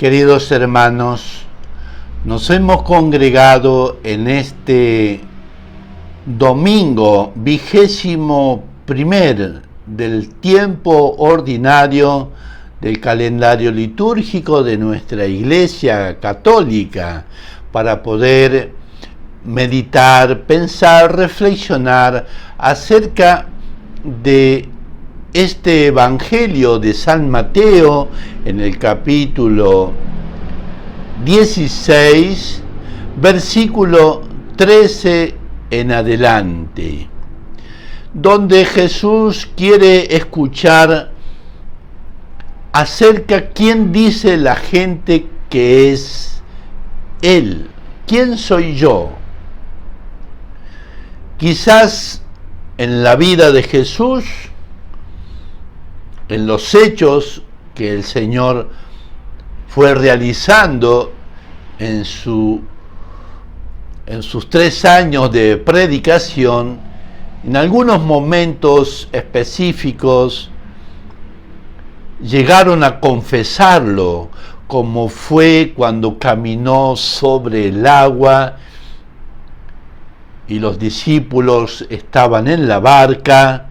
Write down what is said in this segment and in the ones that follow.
Queridos hermanos, nos hemos congregado en este domingo 21º del tiempo ordinario del calendario litúrgico de nuestra Iglesia Católica para poder meditar, pensar, reflexionar acerca de este Evangelio de San Mateo en el capítulo 16, versículo 13 en adelante, donde Jesús quiere escuchar acerca quién dice la gente que es Él, quién soy yo. Quizás en la vida de Jesús, en los hechos que el Señor fue realizando en sus 3 años de predicación, en algunos momentos específicos llegaron a confesarlo, como fue cuando caminó sobre el agua y los discípulos estaban en la barca.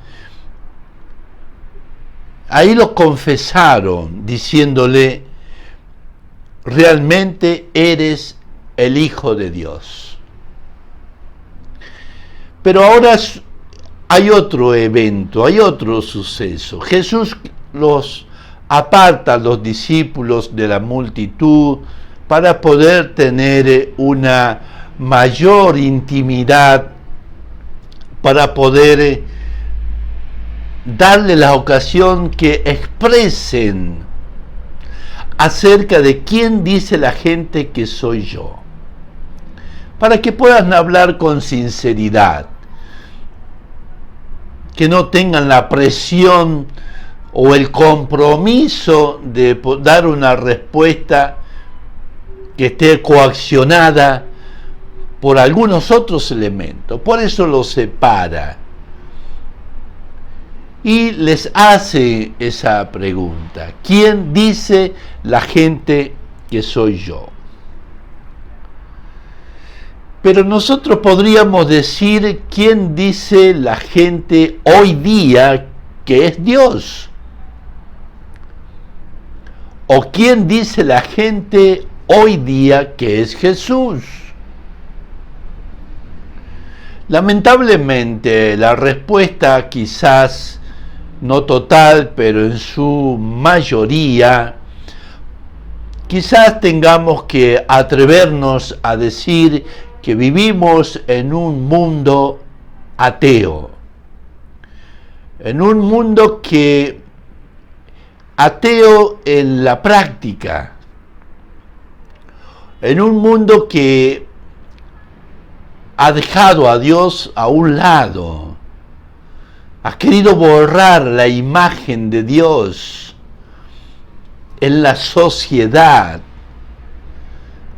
Ahí lo confesaron, diciéndole: realmente eres el Hijo de Dios. Pero ahora hay otro evento, hay otro suceso. Jesús los aparta a los discípulos de la multitud para poder tener una mayor intimidad, para poder darle la ocasión que expresen acerca de quién dice la gente que soy yo, para que puedan hablar con sinceridad, que no tengan la presión o el compromiso de dar una respuesta que esté coaccionada por algunos otros elementos. Por eso los separa y les hace esa pregunta: ¿quién dice la gente que soy yo? Pero nosotros podríamos decir: ¿quién dice la gente hoy día que es Dios? ¿O quién dice la gente hoy día que es Jesús? Lamentablemente, la respuesta, quizás no total, pero en su mayoría, quizás tengamos que atrevernos a decir que vivimos en un mundo ateo, en un mundo ateo en la práctica, en un mundo que ha dejado a Dios a un lado, ha querido borrar la imagen de Dios en la sociedad.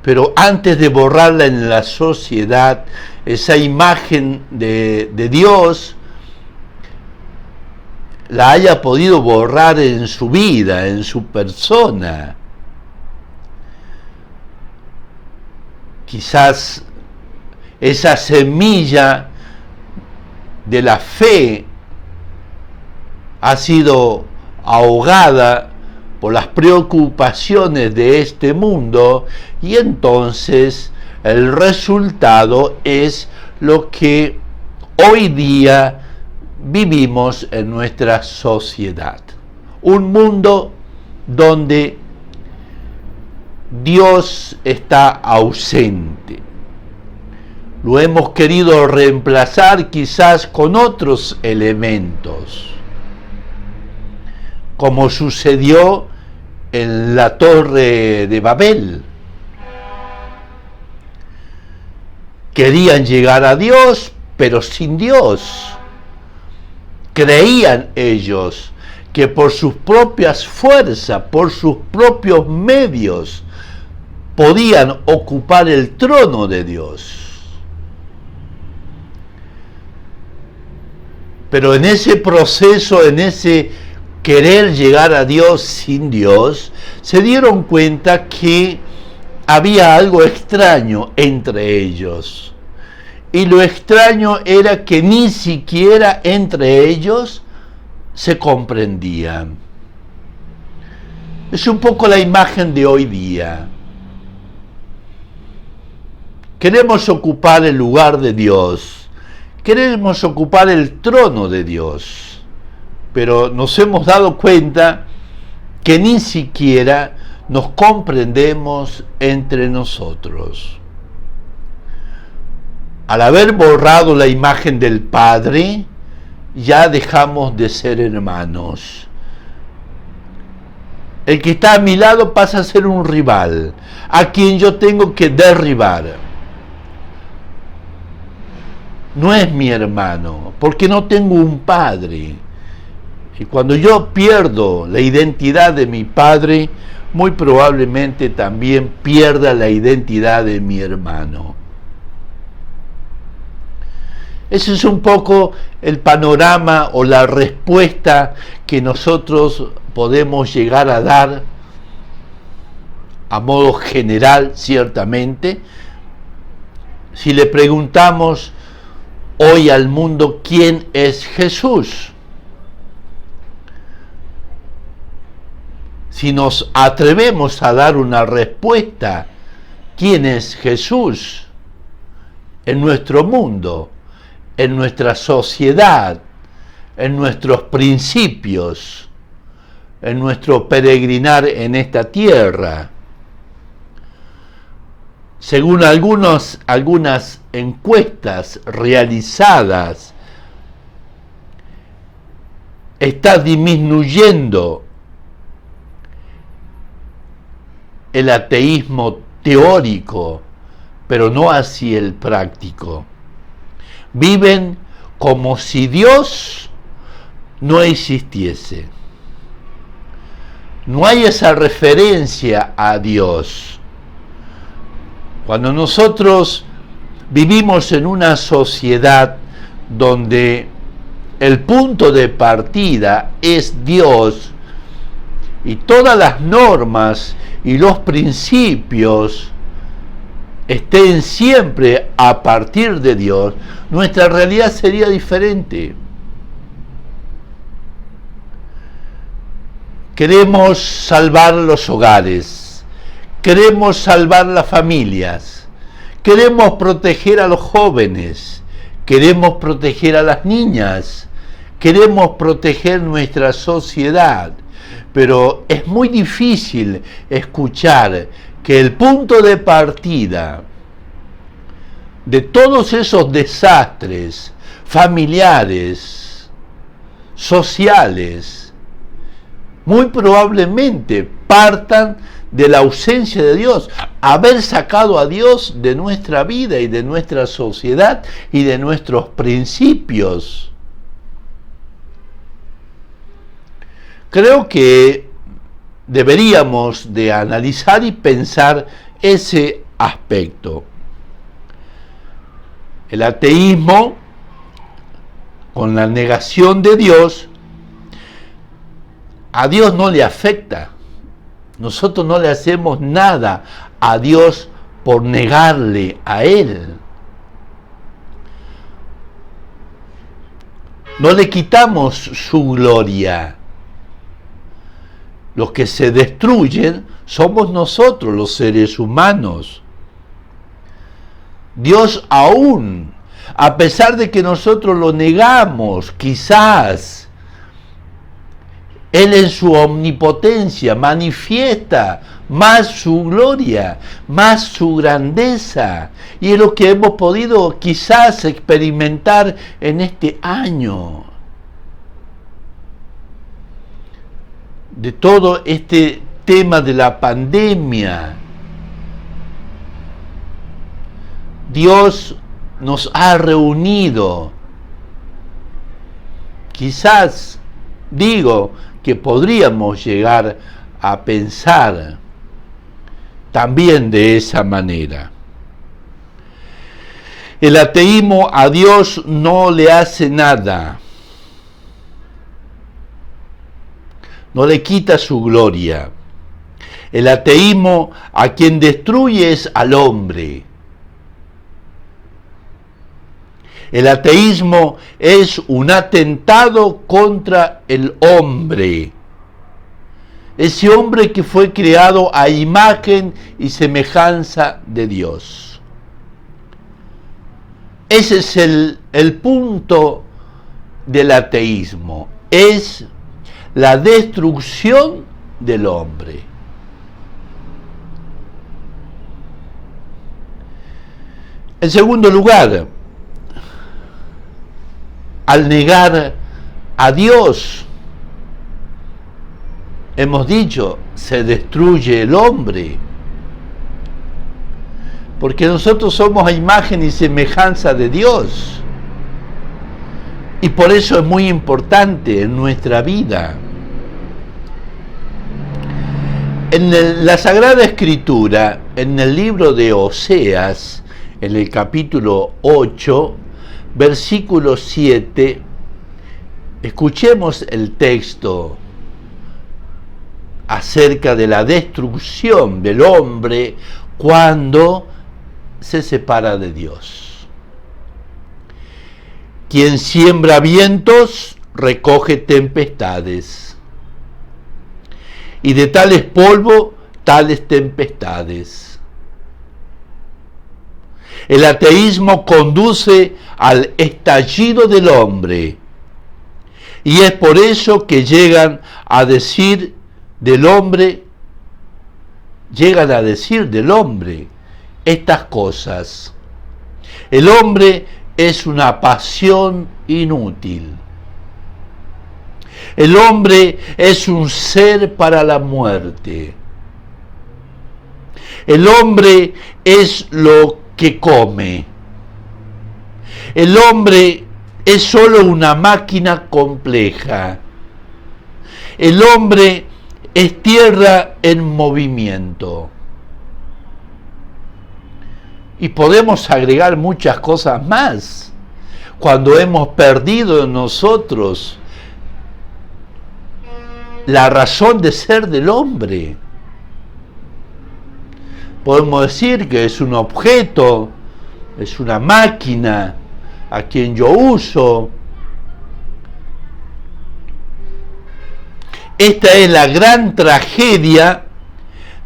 Pero antes de borrarla en la sociedad, esa imagen de Dios la haya podido borrar en su vida, en su persona. Quizás esa semilla de la fe ha sido ahogada por las preocupaciones de este mundo, y entonces el resultado es lo que hoy día vivimos en nuestra sociedad. Un mundo donde Dios está ausente. Lo hemos querido reemplazar quizás con otros elementos, como sucedió en la Torre de Babel. Querían llegar a Dios, pero sin Dios. Creían ellos que por sus propias fuerzas, por sus propios medios, podían ocupar el trono de Dios. Pero en ese proceso, en ese querer llegar a Dios sin Dios, se dieron cuenta que había algo extraño entre ellos. Y lo extraño era que ni siquiera entre ellos se comprendían. Es un poco la imagen de hoy día. Queremos ocupar el lugar de Dios, queremos ocupar el trono de Dios, pero nos hemos dado cuenta que ni siquiera nos comprendemos entre nosotros. Al haber borrado la imagen del Padre, ya dejamos de ser hermanos. El que está a mi lado pasa a ser un rival, a quien yo tengo que derribar. No es mi hermano, porque no tengo un padre. Y cuando yo pierdo la identidad de mi padre, muy probablemente también pierda la identidad de mi hermano. Ese es un poco el panorama o la respuesta que nosotros podemos llegar a dar a modo general, ciertamente. Si le preguntamos hoy al mundo quién es Jesús, si nos atrevemos a dar una respuesta, ¿quién es Jesús en nuestro mundo, en nuestra sociedad, en nuestros principios, en nuestro peregrinar en esta tierra? Según algunas encuestas realizadas, está disminuyendo el ateísmo teórico, pero no así el práctico. Viven como si Dios no existiese. No hay esa referencia a Dios. Cuando nosotros vivimos en una sociedad donde el punto de partida es Dios y todas las normas y los principios estén siempre a partir de Dios, nuestra realidad sería diferente. Queremos salvar los hogares, queremos salvar las familias, queremos proteger a los jóvenes, queremos proteger a las niñas, queremos proteger nuestra sociedad, pero es muy difícil escuchar que el punto de partida de todos esos desastres familiares, sociales, muy probablemente partan de la ausencia de Dios, haber sacado a Dios de nuestra vida y de nuestra sociedad y de nuestros principios. Creo que deberíamos de analizar y pensar ese aspecto. El ateísmo, con la negación de Dios, a Dios no le afecta. Nosotros no le hacemos nada a Dios por negarle a Él. No le quitamos su gloria. Los que se destruyen somos nosotros, los seres humanos. Dios aún, a pesar de que nosotros lo negamos, quizás, Él en su omnipotencia manifiesta más su gloria, más su grandeza, y es lo que hemos podido quizás experimentar en este año. De todo este tema de la pandemia, Dios nos ha reunido. Quizás, digo, que podríamos llegar a pensar también de esa manera. El ateísmo a Dios no le hace nada. no le quita su gloria. El ateísmo a quien destruye es al hombre. El ateísmo es un atentado contra el hombre. Ese hombre que fue creado a imagen y semejanza de Dios. Ese es el punto del ateísmo. Es la destrucción del hombre. En segundo lugar, al negar a Dios, hemos dicho, se destruye el hombre. Porque nosotros somos a imagen y semejanza de Dios. Y por eso es muy importante en nuestra vida. En la Sagrada Escritura, en el libro de Oseas, en el capítulo 8, versículo 7, escuchemos el texto acerca de la destrucción del hombre cuando se separa de Dios. Quien siembra vientos, recoge tempestades, y de tales polvo, tales tempestades. El ateísmo conduce al estallido del hombre, y es por eso que llegan a decir del hombre estas cosas. El hombre es una pasión inútil. El hombre es un ser para la muerte. El hombre es lo que come. El hombre es solo una máquina compleja. El hombre es tierra en movimiento. Y podemos agregar muchas cosas más. Cuando hemos perdido en nosotros la razón de ser del hombre, podemos decir que es un objeto, es una máquina a quien yo uso. Esta es la gran tragedia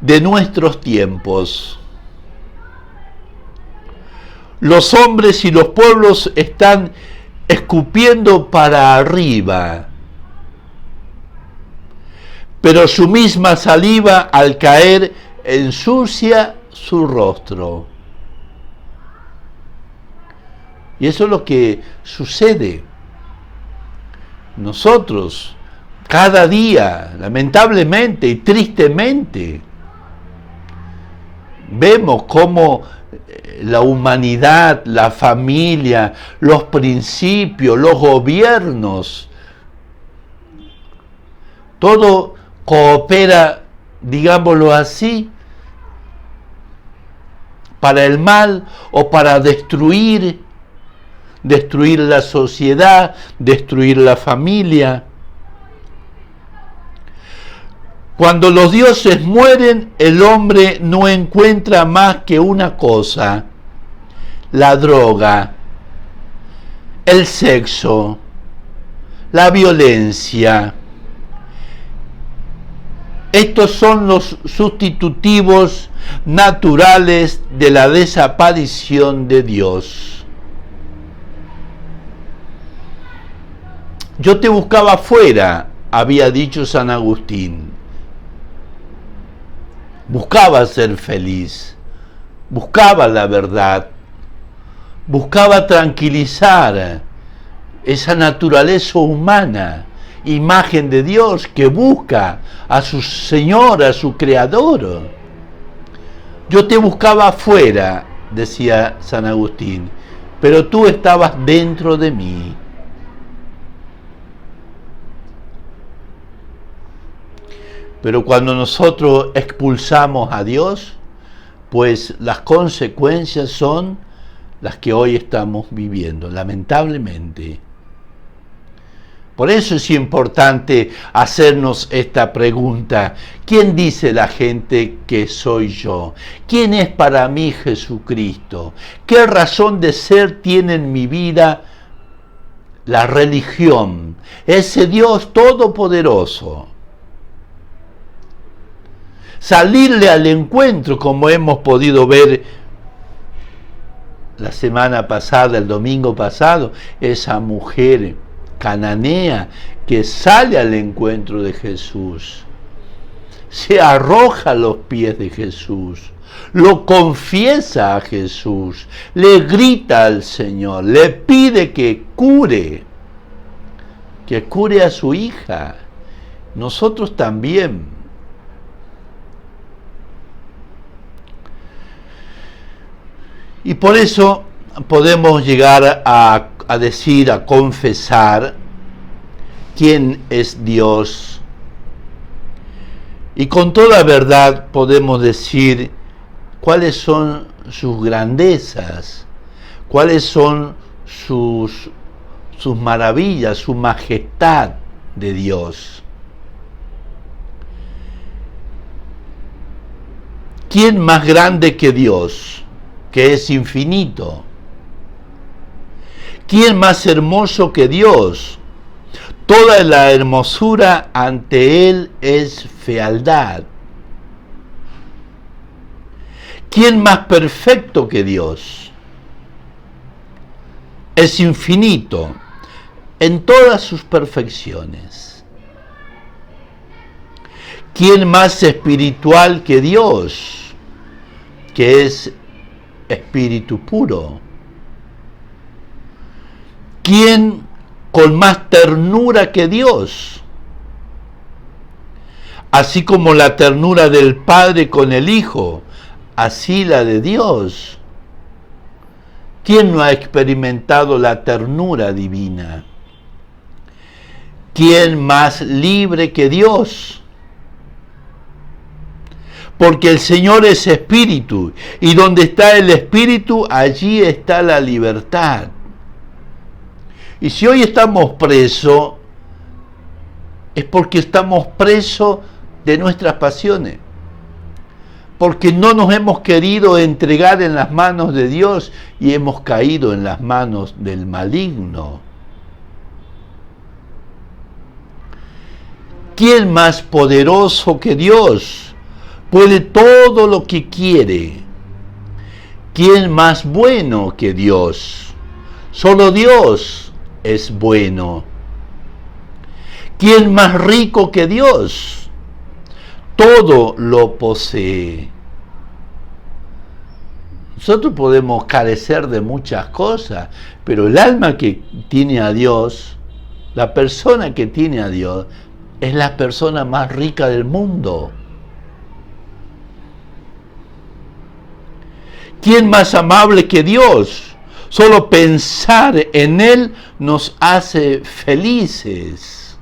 de nuestros tiempos. Los hombres y los pueblos están escupiendo para arriba, pero su misma saliva al caer ensucia su rostro. Y eso es lo que sucede. Nosotros, cada día, lamentablemente y tristemente, vemos cómo la humanidad, la familia, los principios, los gobiernos, todo coopera, digámoslo así, para el mal o para destruir la sociedad, destruir la familia. Cuando los dioses mueren, el hombre no encuentra más que una cosa: la droga, el sexo, la violencia. Estos son los sustitutivos naturales de la desaparición de Dios. Yo te buscaba afuera, había dicho San Agustín. Buscaba ser feliz, buscaba la verdad, buscaba tranquilizar esa naturaleza humana, imagen de Dios que busca a su Señor, a su Creador. Yo te buscaba afuera, decía San Agustín, pero tú estabas dentro de mí. Pero cuando nosotros expulsamos a Dios, pues las consecuencias son las que hoy estamos viviendo, lamentablemente. Por eso es importante hacernos esta pregunta. ¿Quién dice la gente que soy yo? ¿Quién es para mí Jesucristo? ¿Qué razón de ser tiene en mi vida la religión? Ese Dios todopoderoso. Salirle al encuentro, como hemos podido ver la semana pasada, el domingo pasado, esa mujer cananea que sale al encuentro de Jesús, se arroja a los pies de Jesús, lo confiesa a Jesús, le grita al Señor, le pide que cure a su hija. Nosotros también. Y por eso podemos llegar a decir, a confesar quién es Dios. Y con toda verdad podemos decir cuáles son sus grandezas, cuáles son sus maravillas, su majestad de Dios. ¿Quién más grande que Dios, que es infinito? ¿Quién más hermoso que Dios? Toda la hermosura ante Él es fealdad. ¿Quién más perfecto que Dios? Es infinito en todas sus perfecciones. ¿Quién más espiritual que Dios, que es espíritu puro? ¿Quién con más ternura que Dios? Así como la ternura del Padre con el Hijo, así la de Dios. ¿Quién no ha experimentado la ternura divina? ¿Quién más libre que Dios? Porque el Señor es espíritu, y donde está el espíritu, allí está la libertad. Y si hoy estamos presos, es porque estamos presos de nuestras pasiones, porque no nos hemos querido entregar en las manos de Dios y hemos caído en las manos del maligno. ¿Quién más poderoso que Dios? Puede todo lo que quiere. ¿Quién más bueno que Dios? Solo Dios es bueno. ¿Quién más rico que Dios? Todo lo posee. Nosotros podemos carecer de muchas cosas, pero el alma que tiene a Dios, la persona que tiene a Dios, es la persona más rica del mundo. ¿Quién más amable que Dios? Solo pensar en Él nos hace felices.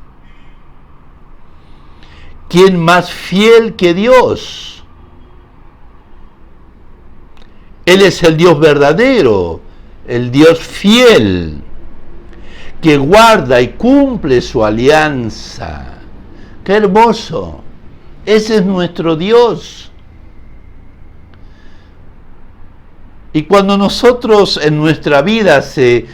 ¿Quién más fiel que Dios? Él es el Dios verdadero, el Dios fiel, que guarda y cumple su alianza. ¡Qué hermoso! Ese es nuestro Dios. Y cuando nosotros en nuestra vida se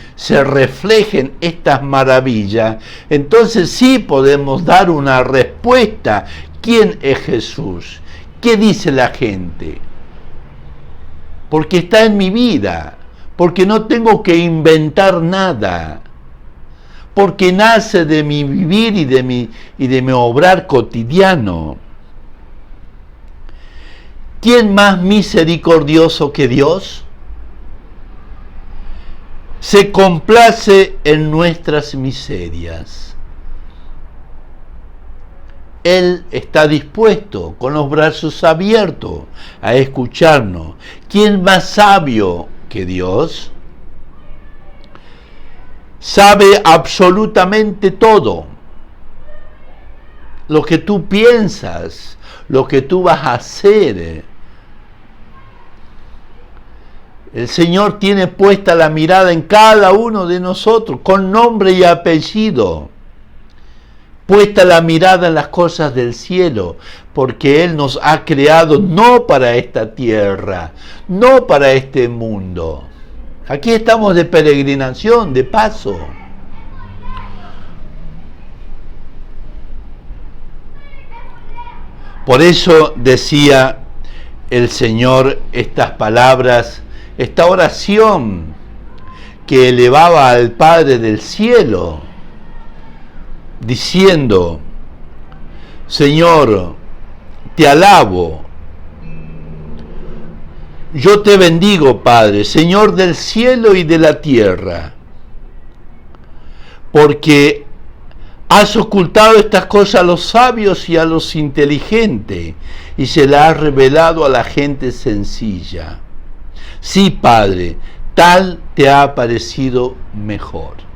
reflejen estas maravillas, entonces sí podemos dar una respuesta. ¿Quién es Jesús? ¿Qué dice la gente? Porque está en mi vida, porque no tengo que inventar nada, porque nace de mi vivir y de mi obrar cotidiano. ¿Quién más misericordioso que Dios? Se complace en nuestras miserias. Él está dispuesto, con los brazos abiertos, a escucharnos. ¿Quién más sabio que Dios? Sabe absolutamente todo. Lo que tú piensas, lo que tú vas a hacer. El Señor tiene puesta la mirada en cada uno de nosotros, con nombre y apellido. puesta la mirada en las cosas del cielo, porque Él nos ha creado no para esta tierra, no para este mundo. Aquí estamos de peregrinación, de paso. Por eso decía el Señor estas palabras, esta oración que elevaba al Padre del cielo, diciendo: Señor, te alabo, yo te bendigo, Padre, Señor del cielo y de la tierra, porque has ocultado estas cosas a los sabios y a los inteligentes, y se las has revelado a la gente sencilla. Sí, Padre, tal te ha parecido mejor.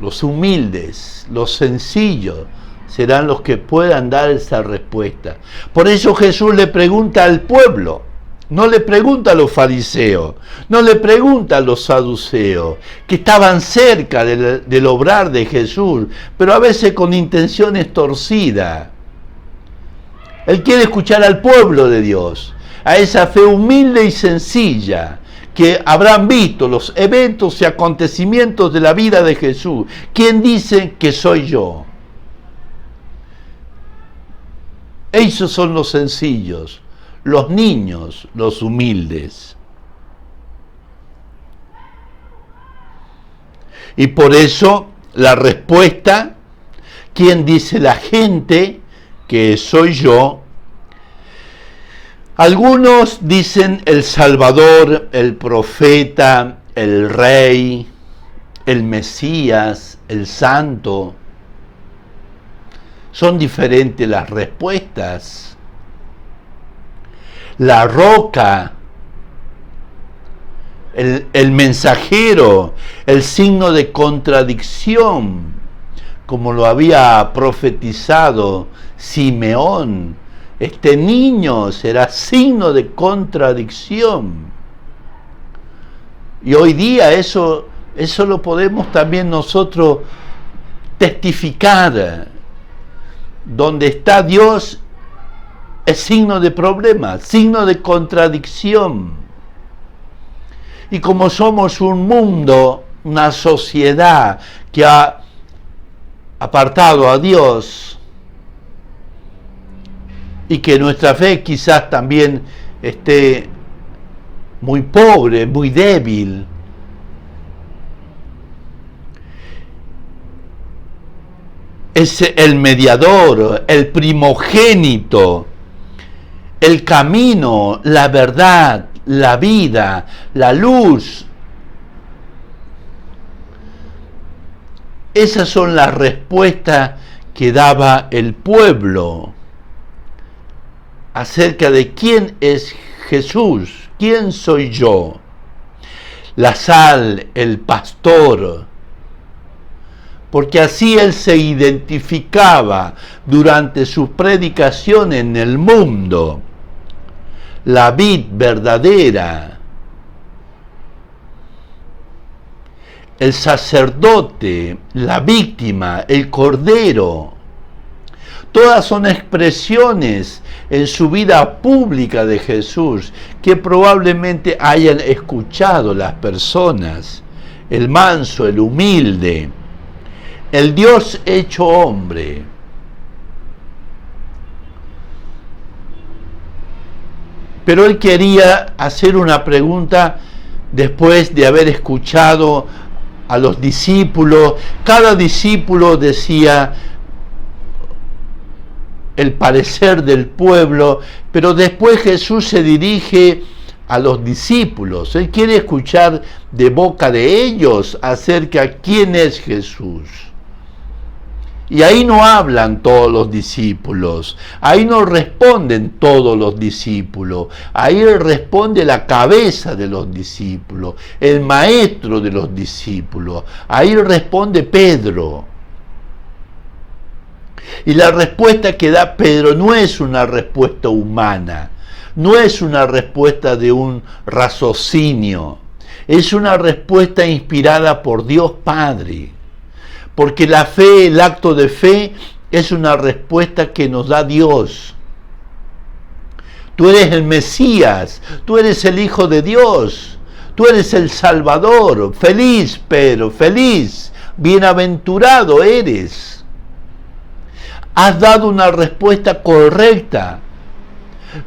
Los humildes, los sencillos, serán los que puedan dar esa respuesta. Por eso Jesús le pregunta al pueblo, no le pregunta a los fariseos, no le pregunta a los saduceos, que estaban cerca del obrar de Jesús, pero a veces con intenciones torcidas. Él quiere escuchar al pueblo de Dios, a esa fe humilde y sencilla, que habrán visto los eventos y acontecimientos de la vida de Jesús. ¿Quién dice que soy yo? Esos son los sencillos, los niños, los humildes. Y por eso la respuesta, ¿quién dice la gente que soy yo? Algunos dicen el Salvador, el profeta, el rey, el Mesías, el santo. Son diferentes las respuestas. La roca, el mensajero, el signo de contradicción, como lo había profetizado Simeón. Este niño será signo de contradicción. Y hoy día eso lo podemos también nosotros testificar. Donde está Dios es signo de problema, signo de contradicción. Y como somos un mundo, una sociedad que ha apartado a Dios, y que nuestra fe quizás también esté muy pobre, muy débil, es el mediador, el primogénito, el camino, la verdad, la vida, la luz. Esas son las respuestas que daba el pueblo acerca de quién es Jesús, quién soy yo. La sal, el pastor, porque así él se identificaba durante sus predicaciones en el mundo. La vid verdadera, el sacerdote, la víctima, el cordero. Todas son expresiones en su vida pública de Jesús que probablemente hayan escuchado las personas. El manso, el humilde, el Dios hecho hombre. Pero él quería hacer una pregunta después de haber escuchado a los discípulos. Cada discípulo decía el parecer del pueblo, pero después Jesús se dirige a los discípulos. Él quiere escuchar de boca de ellos acerca de quién es Jesús. Y ahí no hablan todos los discípulos, ahí no responden todos los discípulos, ahí responde la cabeza de los discípulos, el maestro de los discípulos, ahí responde Pedro. Y la respuesta que da Pedro no es una respuesta humana, no es una respuesta de un raciocinio, es una respuesta inspirada por Dios Padre. porque la fe, el acto de fe, es una respuesta que nos da Dios. Tú eres el Mesías, tú eres el Hijo de Dios, tú eres el Salvador. Feliz, Pedro, feliz, bienaventurado eres. Has dado una respuesta correcta.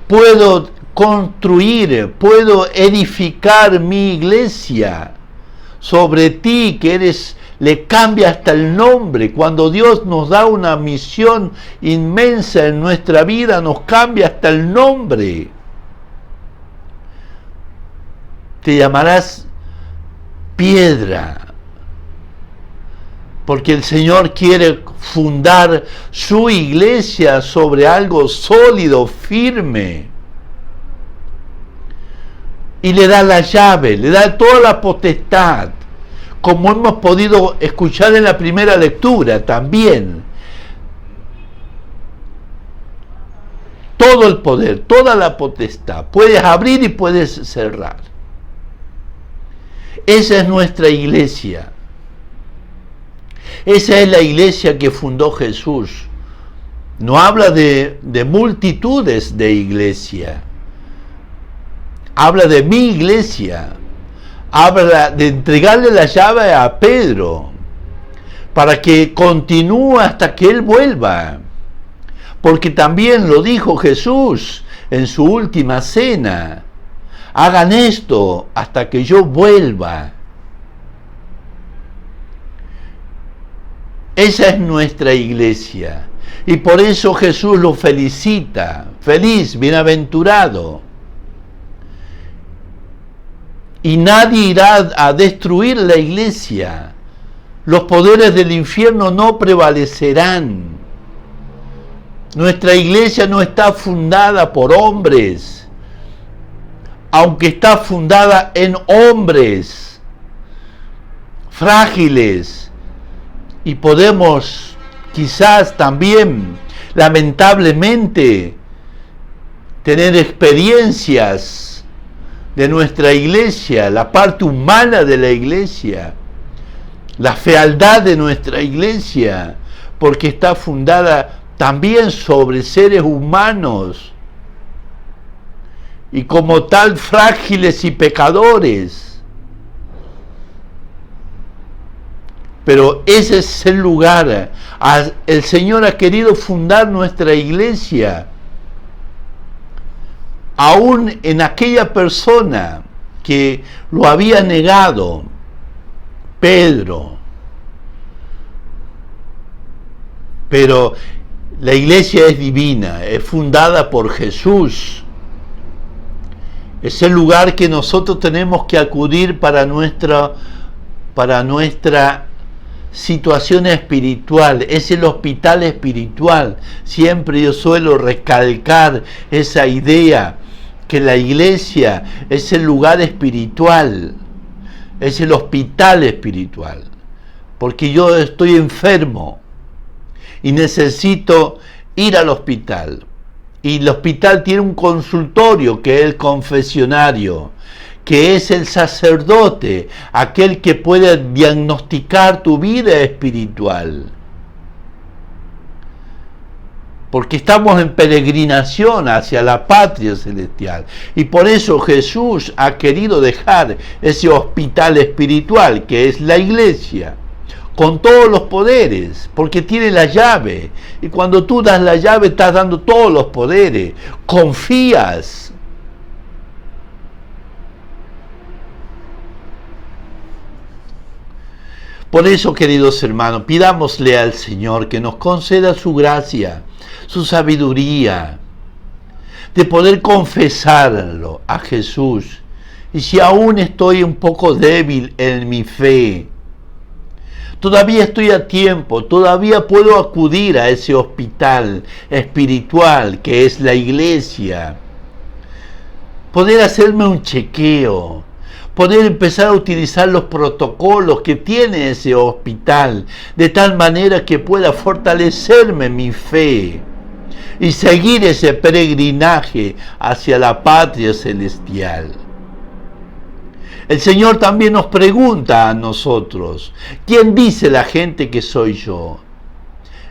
Puedo construir, puedo edificar mi iglesia sobre ti, que eres, le cambia hasta el nombre. Cuando Dios nos da una misión inmensa en nuestra vida, nos cambia hasta el nombre. Te llamarás piedra, porque el Señor quiere fundar su iglesia sobre algo sólido, firme. Y le da la llave, le da toda la potestad, como hemos podido escuchar en la primera lectura también. Todo el poder, toda la potestad. Puedes abrir y puedes cerrar. Esa es nuestra iglesia. Esa es la iglesia que fundó Jesús. No habla de multitudes de iglesia. Habla de mi iglesia. Habla de entregarle la llave a Pedro para que continúe hasta que Él vuelva. Porque también lo dijo Jesús en su última cena. Hagan esto hasta que yo vuelva. Esa es nuestra iglesia. Y por eso Jesús lo felicita. Feliz, bienaventurado. Y nadie irá a destruir la iglesia. Los poderes del infierno no prevalecerán. Nuestra iglesia no está fundada por hombres, aunque está fundada en hombres frágiles. Y podemos quizás también, lamentablemente, tener experiencias de nuestra iglesia, la parte humana de la iglesia, la fealdad de nuestra iglesia, porque está fundada también sobre seres humanos y como tal frágiles y pecadores. Pero ese es el lugar. El Señor ha querido fundar nuestra iglesia aún en aquella persona que lo había negado, Pedro. Pero la iglesia es divina, es fundada por Jesús. Es el lugar que nosotros tenemos que acudir para nuestra situación espiritual. Es el hospital espiritual. Siempre yo suelo recalcar esa idea, que la iglesia es el lugar espiritual, es el hospital espiritual, porque yo estoy enfermo y necesito ir al hospital, y el hospital tiene un consultorio que es el confesionario, que es el sacerdote, aquel que puede diagnosticar tu vida espiritual. Porque estamos en peregrinación hacia la patria celestial. Y por eso Jesús ha querido dejar ese hospital espiritual, que es la iglesia, con todos los poderes, porque tiene la llave. Y cuando tú das la llave, estás dando todos los poderes. Confías. Por eso, queridos hermanos, pidámosle al Señor que nos conceda su gracia, su sabiduría, de poder confesarlo a Jesús. Y si aún estoy un poco débil en mi fe, todavía estoy a tiempo, todavía puedo acudir a ese hospital espiritual que es la iglesia. Poder hacerme un chequeo, poder empezar a utilizar los protocolos que tiene ese hospital, de tal manera que pueda fortalecerme mi fe y seguir ese peregrinaje hacia la patria celestial. El Señor también nos pregunta a nosotros, ¿quién dice la gente que soy yo?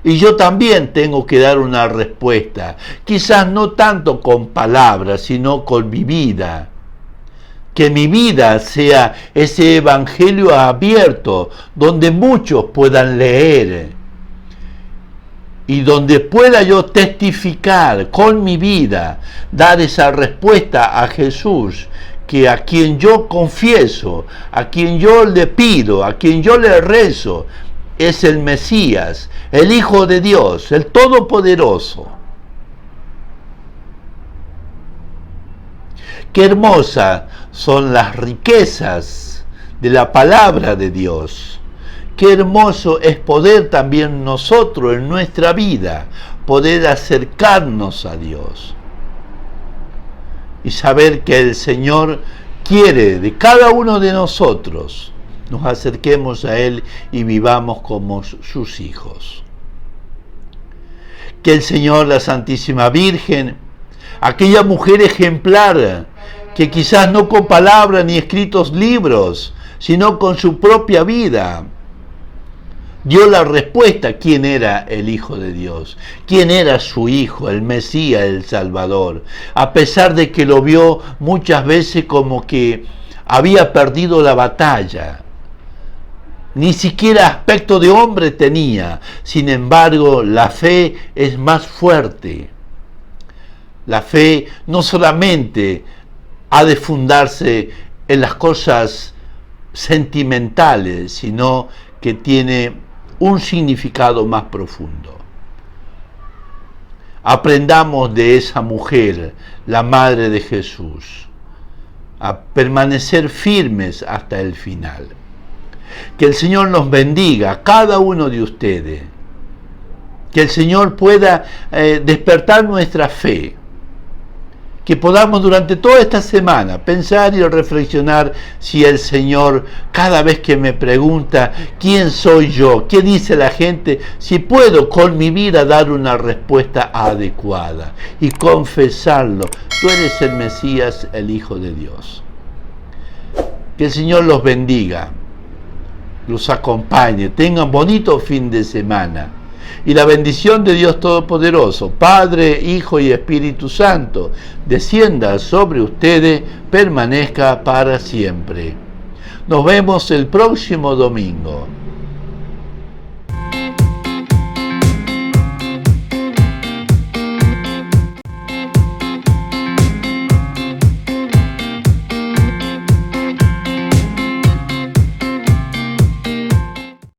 Y yo también tengo que dar una respuesta, quizás no tanto con palabras, sino con mi vida. Que mi vida sea ese evangelio abierto, donde muchos puedan leer y donde pueda yo testificar con mi vida, dar esa respuesta a Jesús, que a quien yo confieso, a quien yo le pido, a quien yo le rezo, es el Mesías, el Hijo de Dios, el Todopoderoso. Qué hermosas son las riquezas de la palabra de Dios. Qué hermoso es poder también nosotros en nuestra vida, poder acercarnos a Dios. Y saber que el Señor quiere de cada uno de nosotros nos acerquemos a Él y vivamos como sus hijos. Que el Señor, la Santísima Virgen, aquella mujer ejemplar, que quizás no con palabras ni escritos libros, sino con su propia vida, dio la respuesta quién era el Hijo de Dios, quién era su Hijo, el Mesías, el Salvador, a pesar de que lo vio muchas veces como que había perdido la batalla. Ni siquiera aspecto de hombre tenía, sin embargo, la fe es más fuerte. La fe no solamente ha de fundarse en las cosas sentimentales, sino que tiene un significado más profundo. Aprendamos de esa mujer, la Madre de Jesús, a permanecer firmes hasta el final. Que el Señor nos bendiga a cada uno de ustedes. Que el Señor pueda despertar nuestra fe. Que podamos durante toda esta semana pensar y reflexionar si el Señor, cada vez que me pregunta quién soy yo, qué dice la gente, si puedo con mi vida dar una respuesta adecuada y confesarlo. Tú eres el Mesías, el Hijo de Dios. Que el Señor los bendiga, los acompañe, tengan bonito fin de semana. Y la bendición de Dios Todopoderoso, Padre, Hijo y Espíritu Santo, descienda sobre ustedes, permanezca para siempre. Nos vemos el próximo domingo.